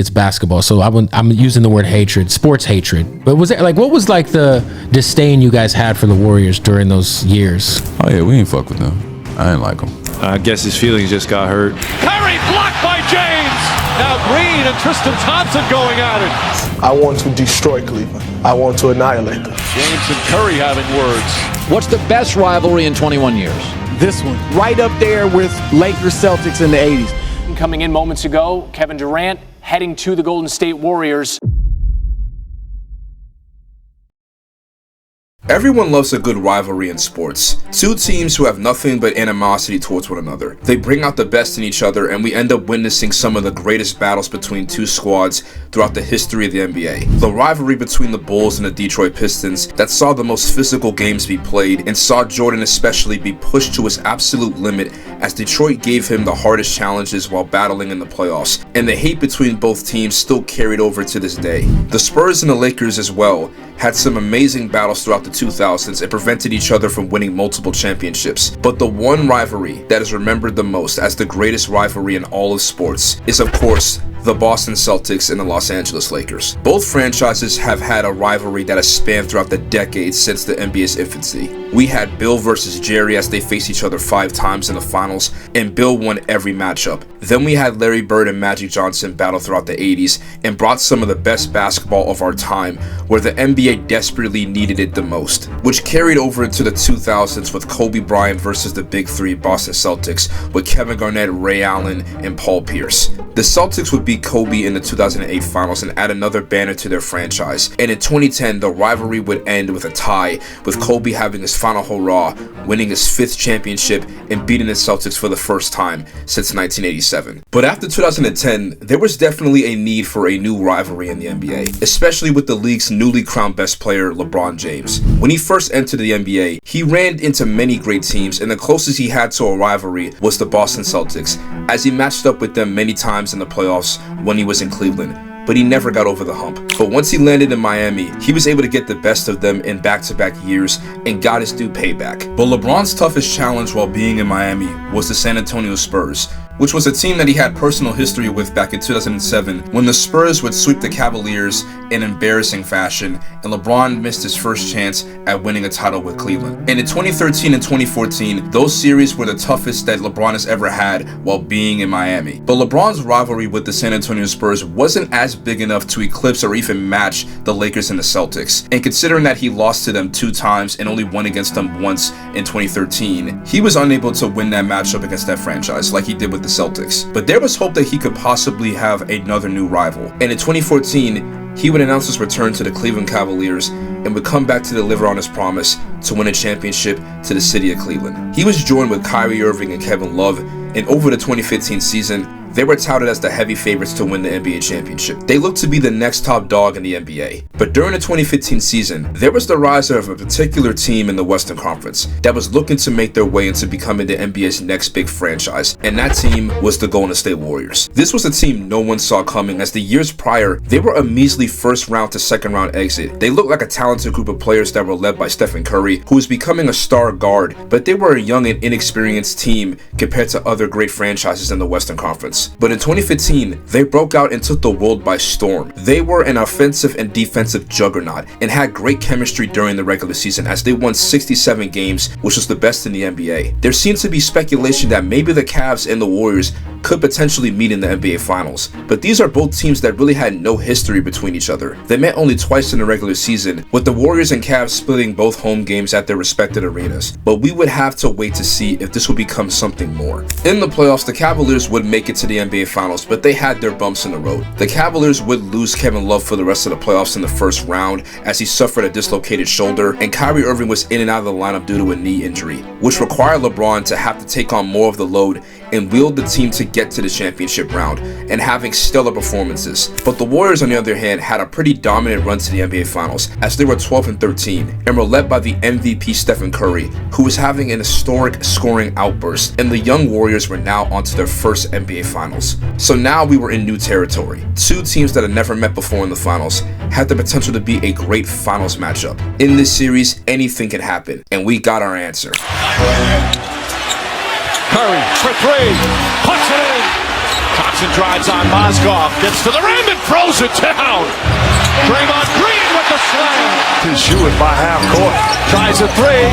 It's basketball, so I'm using the word hatred, sports hatred. But was it like, what was like the disdain you guys had for the Warriors during those years? Oh yeah, we ain't fuck with them. I didn't like them. I guess his feelings just got hurt. Curry blocked by James. Now Green and Tristan Thompson going at it. I want to destroy Cleveland. I want to annihilate them. James and Curry having words. What's the best rivalry in 21 years? This one, right up there with Lakers Celtics in the 80s. Coming in moments ago, Kevin Durant heading to the Golden State Warriors. Everyone loves a good rivalry in sports. Two teams who have nothing but animosity towards one another. They bring out the best in each other, and we end up witnessing some of the greatest battles between two squads throughout the history of the NBA. The rivalry between the Bulls and the Detroit Pistons that saw the most physical games be played and saw Jordan especially be pushed to his absolute limit as Detroit gave him the hardest challenges while battling in the playoffs, and the hate between both teams still carried over to this day. The Spurs and the Lakers as well had some amazing battles throughout the 2000s and prevented each other from winning multiple championships. But the one rivalry that is remembered the most as the greatest rivalry in all of sports is, of course, the Boston Celtics and the Los Angeles Lakers. Both franchises have had a rivalry that has spanned throughout the decades since the NBA's infancy. We had Bill versus Jerry as they faced each other 5 times in the finals, and Bill won every matchup. Then we had Larry Bird and Magic Johnson battle throughout the 80s and brought some of the best basketball of our time where the NBA desperately needed it the most, which carried over into the 2000s with Kobe Bryant versus the Big Three Boston Celtics with Kevin Garnett, Ray Allen, and Paul Pierce. The Celtics would beat Kobe in the 2008 finals and add another banner to their franchise. And in 2010, the rivalry would end with a tie, with Kobe having his final hurrah, winning his 5th championship and beating the Celtics for the first time since 1987. But after 2010, there was definitely a need for a new rivalry in the NBA, especially with the league's newly crowned best player, LeBron James. When he first entered the NBA, he ran into many great teams, and the closest he had to a rivalry was the Boston Celtics, as he matched up with them many times in the playoffs when he was in Cleveland, but he never got over the hump. But once he landed in Miami, he was able to get the best of them in back-to-back years and got his due payback. But LeBron's toughest challenge while being in Miami was the San Antonio Spurs, which was a team that he had personal history with back in 2007 when the Spurs would sweep the Cavaliers in embarrassing fashion and LeBron missed his first chance at winning a title with Cleveland. And in 2013 and 2014, those series were the toughest that LeBron has ever had while being in Miami. But LeBron's rivalry with the San Antonio Spurs wasn't as big enough to eclipse or even match the Lakers and the Celtics. And considering that he lost to them 2 times and only won against them once in 2013, he was unable to win that matchup against that franchise like he did with the Celtics. But there was hope that he could possibly have another new rival. And in 2014, he would announce his return to the Cleveland Cavaliers and would come back to deliver on his promise to win a championship to the city of Cleveland. He was joined with Kyrie Irving and Kevin Love, and over the 2015 season, they were touted as the heavy favorites to win the NBA championship. They looked to be the next top dog in the NBA. But during the 2015 season, there was the rise of a particular team in the Western Conference that was looking to make their way into becoming the NBA's next big franchise, and that team was the Golden State Warriors. This was a team no one saw coming, as the years prior, they were a measly first round to second round exit. They looked like a talented group of players that were led by Stephen Curry, who was becoming a star guard, but they were a young and inexperienced team compared to other great franchises in the Western Conference. But in 2015, they broke out and took the world by storm. They were an offensive and defensive juggernaut and had great chemistry during the regular season as they won 67 games, which was the best in the NBA. There seems to be speculation that maybe the Cavs and the Warriors could potentially meet in the NBA Finals. But these are both teams that really had no history between each other. They met only twice in the regular season, with the Warriors and Cavs splitting both home games at their respective arenas. But we would have to wait to see if this would become something more. In the playoffs, the Cavaliers would make it to the NBA Finals, but they had their bumps in the road. The Cavaliers would lose Kevin Love for the rest of the playoffs in the first round as he suffered a dislocated shoulder, and Kyrie Irving was in and out of the lineup due to a knee injury, which required LeBron to have to take on more of the load and wield the team to get to the championship round and having stellar performances. But the Warriors, on the other hand, had a pretty dominant run to the NBA Finals as they were 12-13 and were led by the MVP Stephen Curry, who was having an historic scoring outburst, and the young Warriors were now onto their first NBA Finals. So now we were in new territory. Two teams that had never met before in the finals had the potential to be a great finals matchup. In this series, anything can happen, and we got our answer. Curry for 3, puts it in. Jackson drives on Mozgov, gets to the rim and throws it down. Draymond Green with the slam. His shooting by half court. Tries a three,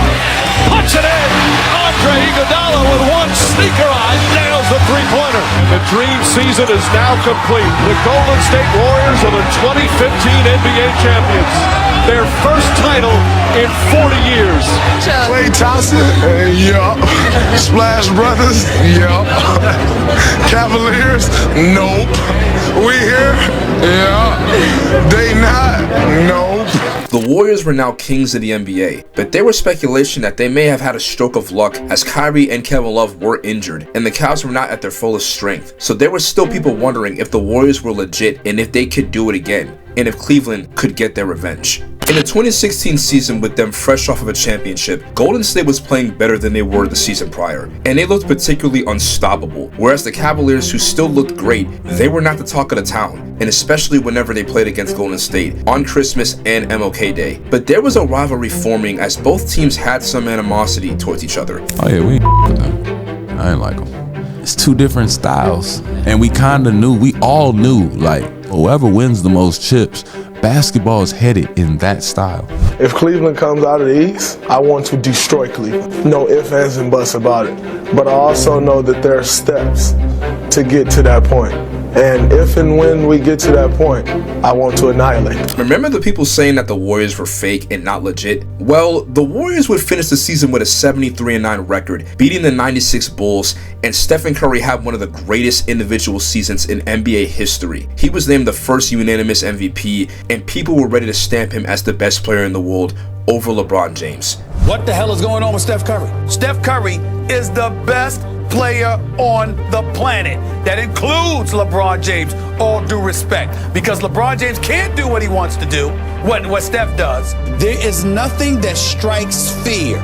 puts it in. Andre Iguodala with one sneaker eye nails the three-pointer. And the dream season is now complete. The Golden State Warriors are the 2015 NBA champions. Their first title in 40 years. Klay Thompson, yup. Splash Brothers, yup. Cavaliers, nope. We here? Yeah. They not? Nope. The Warriors were now kings of the NBA, but there was speculation that they may have had a stroke of luck as Kyrie and Kevin Love were injured, and the Cavs were not at their fullest strength. So there were still people wondering if the Warriors were legit and if they could do it again, and if Cleveland could get their revenge. In the 2016 season, with them fresh off of a championship, Golden State was playing better than they were the season prior, and they looked particularly unstoppable, whereas the Cavaliers, who still looked great, they were not the talk of the town, and especially whenever they played against Golden State on Christmas and MLK Day. But there was a rivalry forming as both teams had some animosity towards each other. Oh yeah, we with them. I ain't like them. It's two different styles, and we all knew, like, whoever wins the most chips, basketball is headed in that style. If Cleveland comes out of the East, I want to destroy Cleveland. No ifs, ands, and buts about it. But I also know that there are steps to get to that point. And if and when we get to that point, I want to annihilate them. Remember the people saying that the Warriors were fake and not legit? Well, the Warriors would finish the season with a 73-9 record, beating the 96 Bulls, and Stephen Curry had one of the greatest individual seasons in NBA history. He was named the first unanimous MVP, and people were ready to stamp him as the best player in the world over LeBron James. What the hell is going on with Steph Curry? Steph Curry is the best player on the planet. That includes LeBron James, all due respect, because LeBron James can't do what he wants to do, what Steph does. There is nothing that strikes fear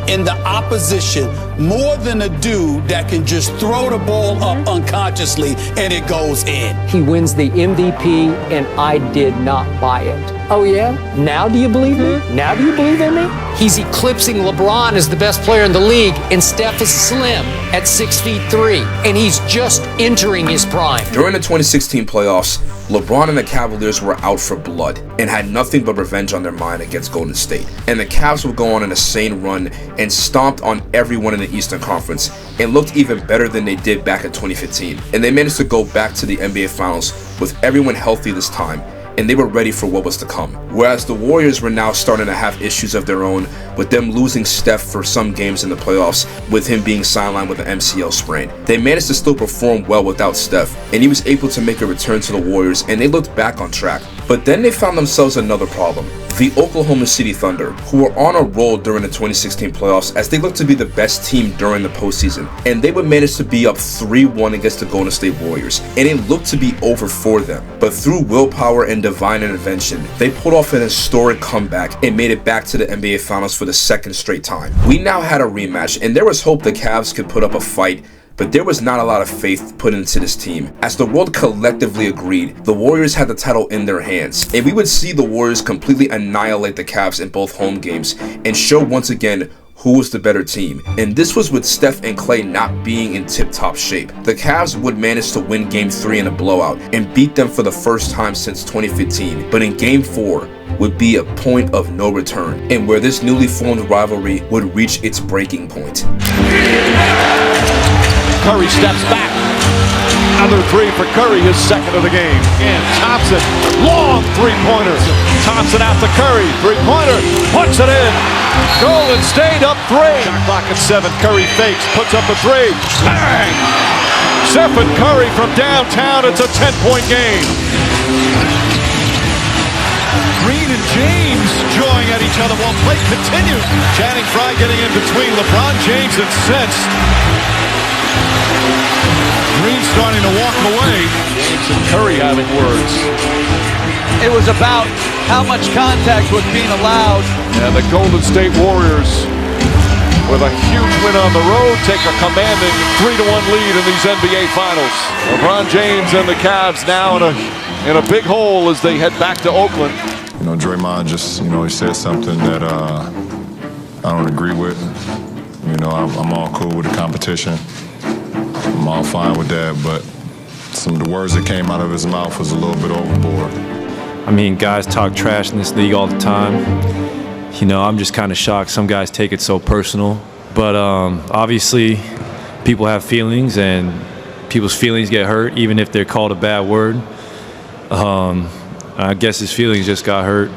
in the opposition more than a dude that can just throw the ball up unconsciously and it goes in. He wins the MVP and I did not buy it. Oh yeah? Now do you believe me? Now do you believe in me? He's eclipsing LeBron as the best player in the league, and Steph is slim at 6'3", and he's just entering his prime. During the 2016 playoffs, LeBron and the Cavaliers were out for blood and had nothing but revenge on their mind against Golden State. And the Cavs would go on an insane run and stomped on everyone in the Eastern Conference and looked even better than they did back in 2015. And they managed to go back to the NBA Finals with everyone healthy this time, and they were ready for what was to come. Whereas the Warriors were now starting to have issues of their own, with them losing Steph for some games in the playoffs, with him being sidelined with an MCL sprain. They managed to still perform well without Steph, and he was able to make a return to the Warriors, and they looked back on track. But then they found themselves another problem. The Oklahoma City Thunder, who were on a roll during the 2016 playoffs as they looked to be the best team during the postseason, and they would manage to be up 3-1 against the Golden State Warriors, and it looked to be over for them. But through willpower and divine intervention, they pulled off an historic comeback and made it back to the NBA Finals for the second straight time. We now had a rematch, and there was hope the Cavs could put up a fight, but there was not a lot of faith put into this team. As the world collectively agreed, the Warriors had the title in their hands, and we would see the Warriors completely annihilate the Cavs in both home games and show once again who was the better team. And this was with Steph and Klay not being in tip-top shape. The Cavs would manage to win Game 3 in a blowout and beat them for the first time since 2015, but in Game 4 would be a point of no return, and where this newly formed rivalry would reach its breaking point. Curry steps back. Another three for Curry, his second of the game. And Thompson, long three-pointer. Thompson out to Curry, three-pointer, puts it in. Golden State up 3. Shot clock at 7. Curry fakes, puts up a 3. Bang! Stephen Curry from downtown. It's a 10-point game. Green and James jawing at each other while play continues. Channing Frye getting in between. LeBron James incensed. Green starting to walk away. James and Curry having words. It was about how much contact was being allowed. And the Golden State Warriors, with a huge win on the road, take a commanding 3-1 lead in these NBA Finals. LeBron James and the Cavs now in a big hole as they head back to Oakland. You know, Draymond just, he said something that I don't agree with. You know, I'm all cool with the competition. I'm all fine with that, but some of the words that came out of his mouth was a little bit overboard. I mean, guys talk trash in this league all the time. You know, I'm just kind of shocked some guys take it so personal. But obviously, people have feelings, and people's feelings get hurt, even if they're called a bad word. I guess his feelings just got hurt.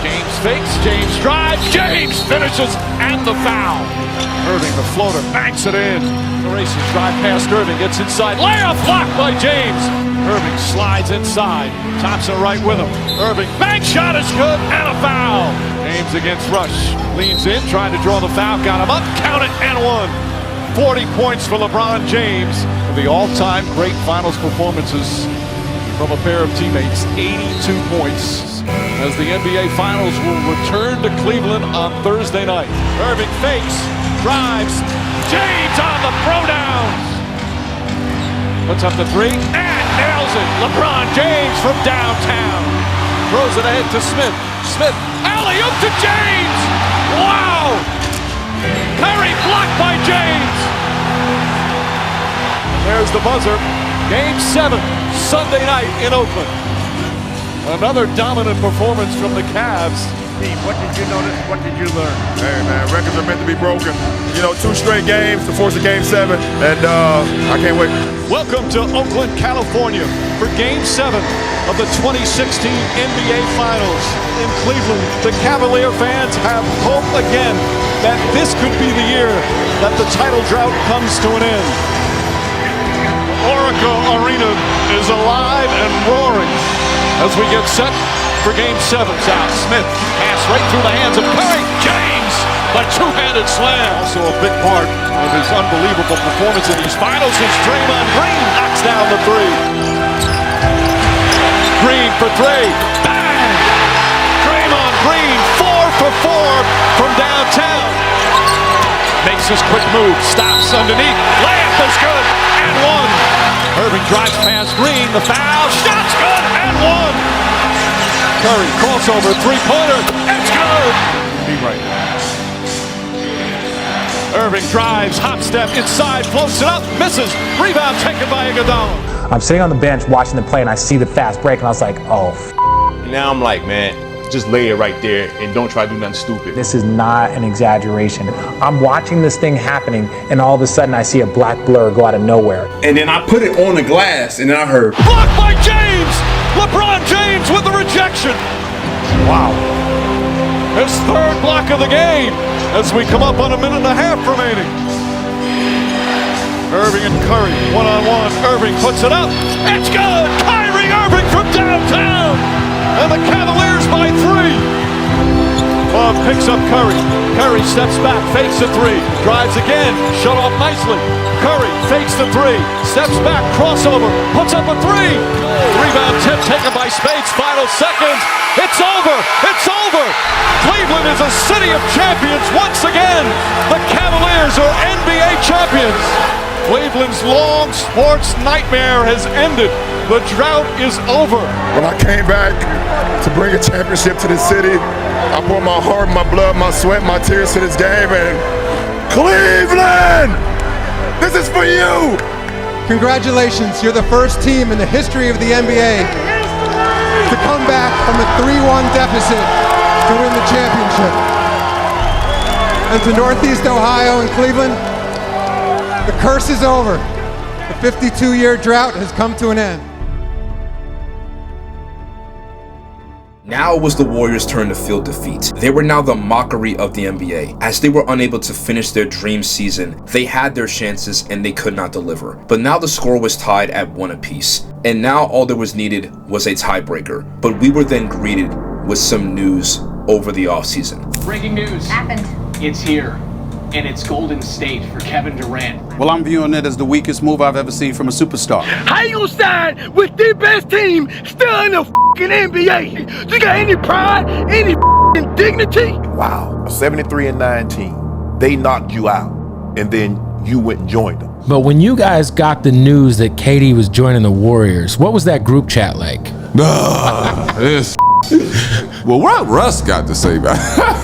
James fakes, James drives, James finishes, and the foul. Irving, the floater, banks it in. The racing drive past Irving, gets inside, layup blocked by James. Irving slides inside, Thompson right with him. Irving, bank shot is good, and a foul. James against Rush, leans in, trying to draw the foul, got him up, count it, and one. 40 points for LeBron James. The all-time great finals performances from a pair of teammates, 82 points. As the NBA Finals will return to Cleveland on Thursday night. Irving fakes, drives, James on the throwdowns. Puts up the three and nails it. LeBron James from downtown. Throws it ahead to Smith. Smith, alley-oop to James. Wow! Curry blocked by James. There's the buzzer. Game 7, Sunday night in Oakland. Another dominant performance from the Cavs. What did you notice? What did you learn? Hey, man, records are meant to be broken. You know, 2 straight games to force a Game 7, and I can't wait. Welcome to Oakland, California for Game 7 of the 2016 NBA Finals in Cleveland. The Cavalier fans have hope again that this could be the year that the title drought comes to an end. Oracle Arena is alive and roaring as we get set for Game 7. Out Smith, pass right through the hands of Curry. James, a two-handed slam. Also a big part of his unbelievable performance in these finals is Draymond Green knocks down the three. Green for three. Bang! Draymond Green, 4 for 4 from downtown. Makes his quick move, stops underneath. Layup is good, and one. Irving drives past Green, the foul, shot's good, and one. Curry, crossover, three-pointer, it's good! Be right. Irving drives, hop step, inside, floats it up, misses, rebound taken by Iguodala. I'm sitting on the bench watching the play, and I see the fast break, and I was like, oh, Now I'm like, man, just lay it right there and don't try to do nothing stupid. this is not an exaggeration. I'm watching this thing happening, and all of a sudden I see a black blur go out of nowhere. And then I put it on the glass, and then I heard, Blocked by James! LeBron James with the rejection! Wow. His third block of the game as we come up on a minute and a half remaining. Irving and Curry, one-on-one. Irving puts it up. It's good! Kyrie Irving from downtown! And the Cavaliers by 3. Love picks up Curry. Curry steps back, fakes the three. Drives again, shut off nicely. Curry fakes the three. Steps back, crossover, puts up a three. Rebound tip taken by Spades, final seconds. It's over! It's over! Cleveland is a city of champions once again. The Cavaliers are NBA champions. Cleveland's long sports nightmare has ended. The drought is over. when I came back to bring a championship to this city, I poured my heart, my blood, my sweat, my tears to this game, and Cleveland, this is for you! Congratulations, you're the first team in the history of the NBA to come back from a 3-1 deficit to win the championship. And to Northeast Ohio and Cleveland, the curse is over. The 52-year drought has come to an end. Now it was the Warriors' turn to feel defeat. They were now the mockery of the NBA. As they were unable to finish their dream season, they had their chances and they could not deliver. But now the score was tied at 1 apiece. And now all that was needed was a tiebreaker. But we were then greeted with some news over the offseason. Breaking news. Happened. It's here. And it's Golden State for Kevin Durant. Well, I'm viewing it as the weakest move I've ever seen from a superstar. How you gonna sign with the best team still in the fucking NBA? You got any pride, any fucking dignity? Wow, 73-19. They knocked you out, and then you went and joined them. But when you guys got the news that KD was joining the Warriors, what was that group chat like? This Well, what Russ got to say about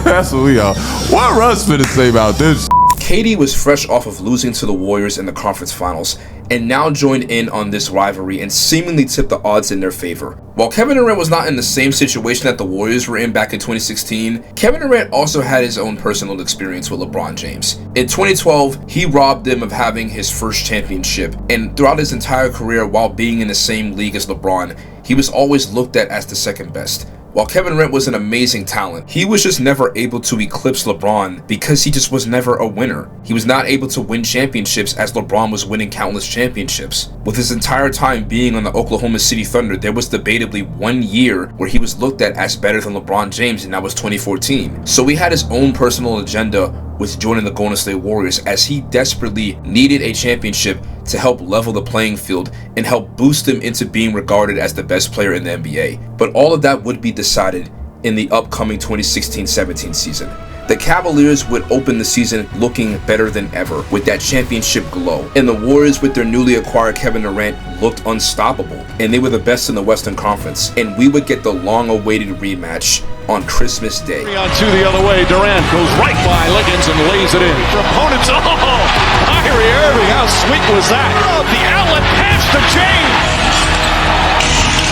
that's what we are. What Russ finna say about this? KD was fresh off of losing to the Warriors in the conference finals and now joined in on this rivalry and seemingly tipped the odds in their favor. While Kevin Durant was not in the same situation that the Warriors were in back in 2016, Kevin Durant also had his own personal experience with LeBron James. In 2012, he robbed him of having his first championship, and throughout his entire career while being in the same league as LeBron, he was always looked at as the second best. While Kevin Durant was an amazing talent, he was just never able to eclipse LeBron because he just was never a winner. He was not able to win championships as LeBron was winning countless championships. With his entire time being on the Oklahoma City Thunder, there was debatably 1 year where he was looked at as better than LeBron James, and that was 2014. So he had his own personal agenda with joining the Golden State Warriors, as he desperately needed a championship to help level the playing field and help boost him into being regarded as the best player in the NBA. But all of that would be decided in the upcoming 2016-17 season. The Cavaliers would open the season looking better than ever with that championship glow, and the Warriors with their newly acquired Kevin Durant looked unstoppable, and they were the best in the Western Conference, and we would get the long-awaited rematch on Christmas Day. On to the other way, Durant goes right by Liggins and lays it in. For opponents, Kyrie Irving, how sweet was that? Oh, the outlet pass to James.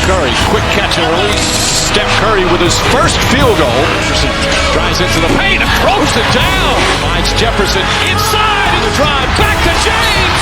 Curry, quick catch and release. Steph Curry with his first field goal. Jefferson drives into the paint and throws it down. Finds Jefferson inside in the drive. Back to James.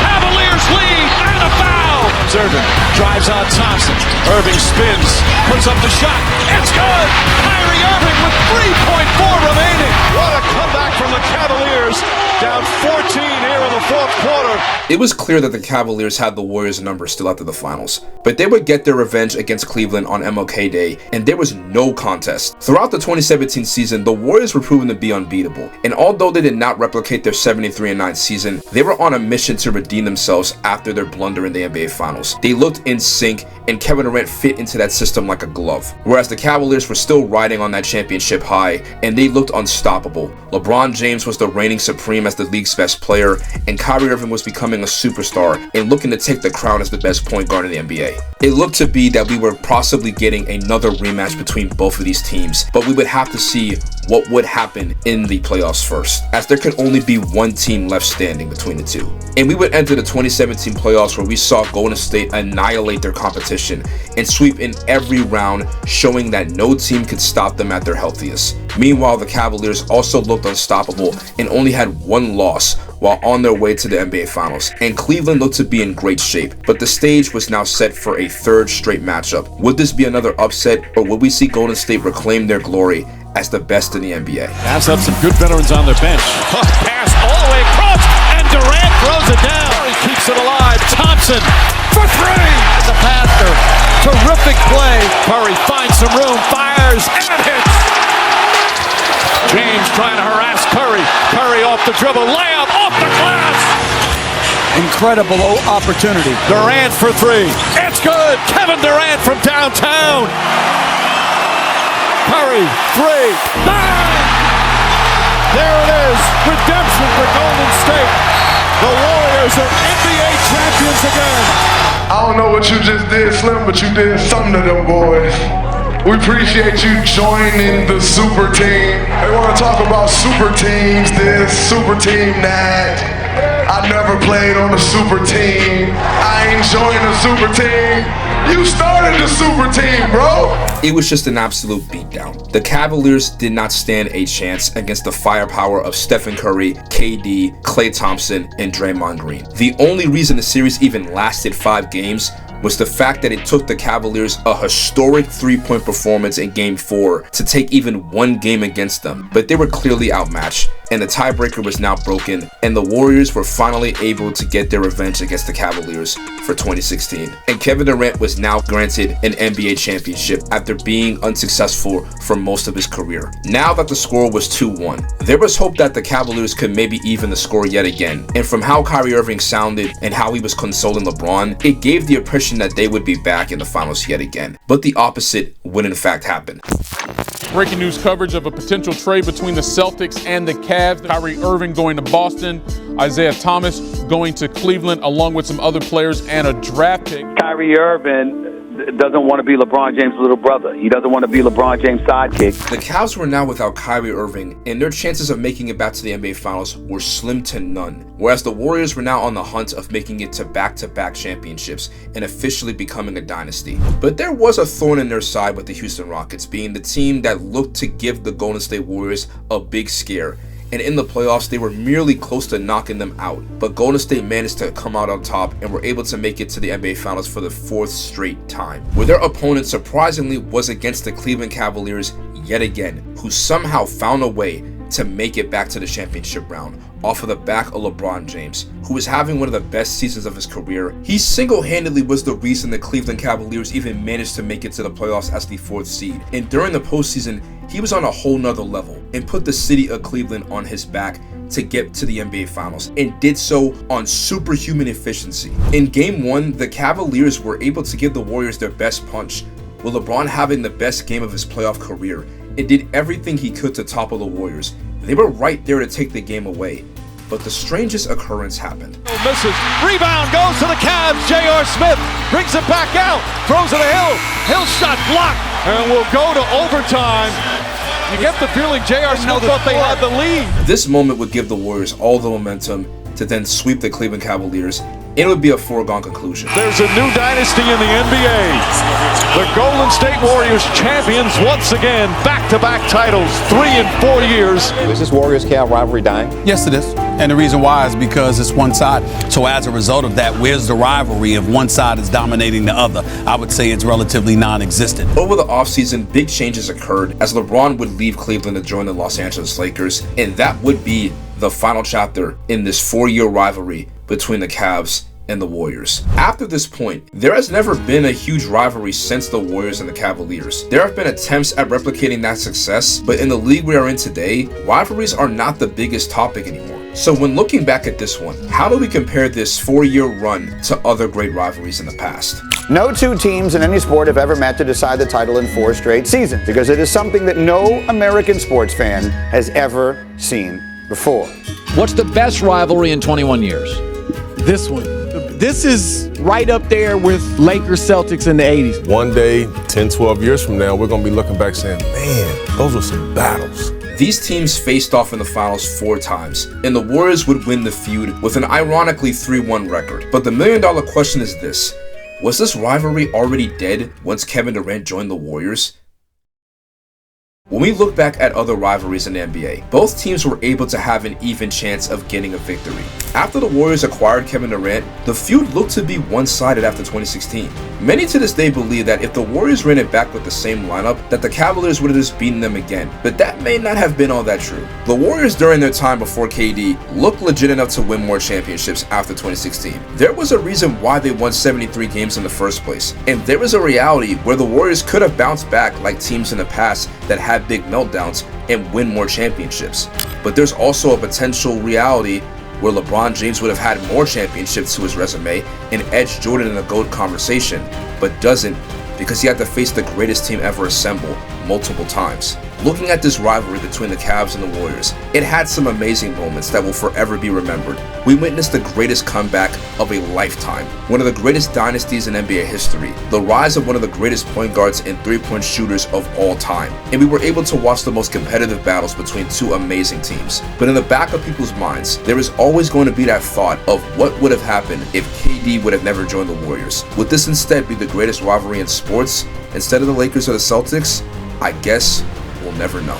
Cavaliers lead and a foul. Irving drives on Thompson. Irving spins, puts up the shot. It's good. Kyrie Irving with 3.4 remaining. What a comeback from the Cavaliers. Down 14 here in the fourth quarter. It was clear that the Cavaliers had the Warriors' number still after the finals, but they would get their revenge against Cleveland on MLK Day, and there was no contest. Throughout the 2017 season, the Warriors were proven to be unbeatable, and although they did not replicate their 73-9 season, they were on a mission to redeem themselves after their blunder in the NBA Finals. They looked in sync, and Kevin Durant fit into that system like a glove, whereas the Cavaliers were still riding on that championship high, and they looked unstoppable. LeBron James was the reigning supreme as the league's best player, and Kyrie Irving was becoming a superstar and looking to take the crown as the best point guard in the NBA. It looked to be that we were possibly getting another rematch between both of these teams, but we would have to see what would happen in the playoffs first, as there could only be one team left standing between the two. And we would enter the 2017 playoffs where we saw Golden State annihilate their competition and sweep in every round, showing that no team could stop them at their healthiest. Meanwhile, the Cavaliers also looked unstoppable and only had one loss while on their way to the NBA Finals, and Cleveland looked to be in great shape, but the stage was now set for a third straight matchup. Would this be another upset, or would we see Golden State reclaim their glory as the best in the NBA? Has up some good veterans on their bench. Pass all the way across, and Durant throws it down. He keeps it alive. Thompson for three. The passer. Terrific play. Curry finds some room, fires, and hits. James trying to harass Curry. Curry off the dribble, layup off the glass. Incredible opportunity. Durant for three. It's good. Kevin Durant from downtown. Curry, three. Bang! There it is. Redemption for Golden State. The Warriors are NBA champions again. I don't know what you just did, Slim, but you did something to them boys. We appreciate you joining the super team. They want to talk about super teams this, super team that. I never played on a super team. I ain't joined a super team. You started the super team, bro. It was just an absolute beatdown. The Cavaliers did not stand a chance against the firepower of Stephen Curry, KD, Klay Thompson, and Draymond Green. The only reason the series even lasted 5 games was the fact that it took the Cavaliers a historic 3-point performance in Game 4 to take even one game against them. But they were clearly outmatched, and the tiebreaker was now broken, and the Warriors were finally able to get their revenge against the Cavaliers for 2016. And Kevin Durant was now granted an NBA championship after being unsuccessful for most of his career. Now that the score was 2-1, there was hope that the Cavaliers could maybe even the score yet again. And from how Kyrie Irving sounded and how he was consoling LeBron, it gave the impression that they would be back in the finals yet again. But the opposite would in fact happen. Breaking news coverage of a potential trade between the Celtics and the Cavs. Kyrie Irving going to Boston, Isaiah Thomas going to Cleveland, along with some other players and a draft pick. Kyrie Irving doesn't want to be LeBron James' little brother. He doesn't want to be LeBron James' sidekick. The Cavs were now without Kyrie Irving, and their chances of making it back to the NBA Finals were slim to none, whereas the Warriors were now on the hunt of making it to back-to-back championships and officially becoming a dynasty. But there was a thorn in their side with the Houston Rockets, being the team that looked to give the Golden State Warriors a big scare. And in the playoffs, they were merely close to knocking them out. But Golden State managed to come out on top and were able to make it to the NBA Finals for the 4th straight time, where their opponent surprisingly was against the Cleveland Cavaliers yet again, who somehow found a way to make it back to the championship round off of the back of LeBron James, who was having one of the best seasons of his career. He single-handedly was the reason the Cleveland Cavaliers even managed to make it to the playoffs as the 4th seed. And during the postseason, he was on a whole nother level and put the city of Cleveland on his back to get to the NBA Finals, and did so on superhuman efficiency. In Game 1, the Cavaliers were able to give the Warriors their best punch, with LeBron having the best game of his playoff career, and did everything he could to topple the Warriors. They were right there to take the game away, but the strangest occurrence happened. Misses. Rebound goes to the Cavs. J.R. Smith brings it back out. Throws it to Hill. Hill shot blocked. And we'll go to overtime. You get the feeling J.R. Smith thought they had the lead. This moment would give the Warriors all the momentum to then sweep the Cleveland Cavaliers, and it would be a foregone conclusion. There's a new dynasty in the NBA. The Golden State Warriors champions once again, back-to-back titles, 3 in 4 years. Is this Warriors-Cavs rivalry dying? Yes, it is. And the reason why is because it's one side. So as a result of that, where's the rivalry if one side is dominating the other? I would say it's relatively non-existent. Over the offseason, big changes occurred as LeBron would leave Cleveland to join the Los Angeles Lakers, and that would be the final chapter in this 4-year rivalry between the Cavs and the Warriors. After this point, there has never been a huge rivalry since the Warriors and the Cavaliers. There have been attempts at replicating that success, but in the league we are in today, rivalries are not the biggest topic anymore. So when looking back at this one, how do we compare this 4-year run to other great rivalries in the past? No two teams in any sport have ever met to decide the title in 4 straight seasons, because it is something that no American sports fan has ever seen before. What's the best rivalry in 21 years? This one. This is right up there with Lakers Celtics in the 80s. One day, 10, 12 years from now, we're going to be looking back saying, man, those were some battles. These teams faced off in the finals 4 times, and the Warriors would win the feud with an ironically 3-1 record. But the million-dollar question is this: was this rivalry already dead once Kevin Durant joined the Warriors? When we look back at other rivalries in the NBA, both teams were able to have an even chance of getting a victory. After the Warriors acquired Kevin Durant, the feud looked to be one-sided after 2016. Many to this day believe that if the Warriors ran it back with the same lineup, that the Cavaliers would have just beaten them again, but that may not have been all that true. The Warriors during their time before KD looked legit enough to win more championships after 2016. There was a reason why they won 73 games in the first place, and there was a reality where the Warriors could have bounced back like teams in the past that had big meltdowns and win more championships. But there's also a potential reality where LeBron James would have had more championships to his resume and edged Jordan in the GOAT conversation, but doesn't because he had to face the greatest team ever assembled multiple times. Looking at this rivalry between the Cavs and the Warriors, it had some amazing moments that will forever be remembered. We witnessed the greatest comeback of a lifetime, one of the greatest dynasties in NBA history, the rise of one of the greatest point guards and three-point shooters of all time, and we were able to watch the most competitive battles between 2 amazing teams. But in the back of people's minds, there is always going to be that thought of what would have happened if KD would have never joined the Warriors. Would this instead be the greatest rivalry in sports instead of the Lakers or the Celtics? I guess we'll never know.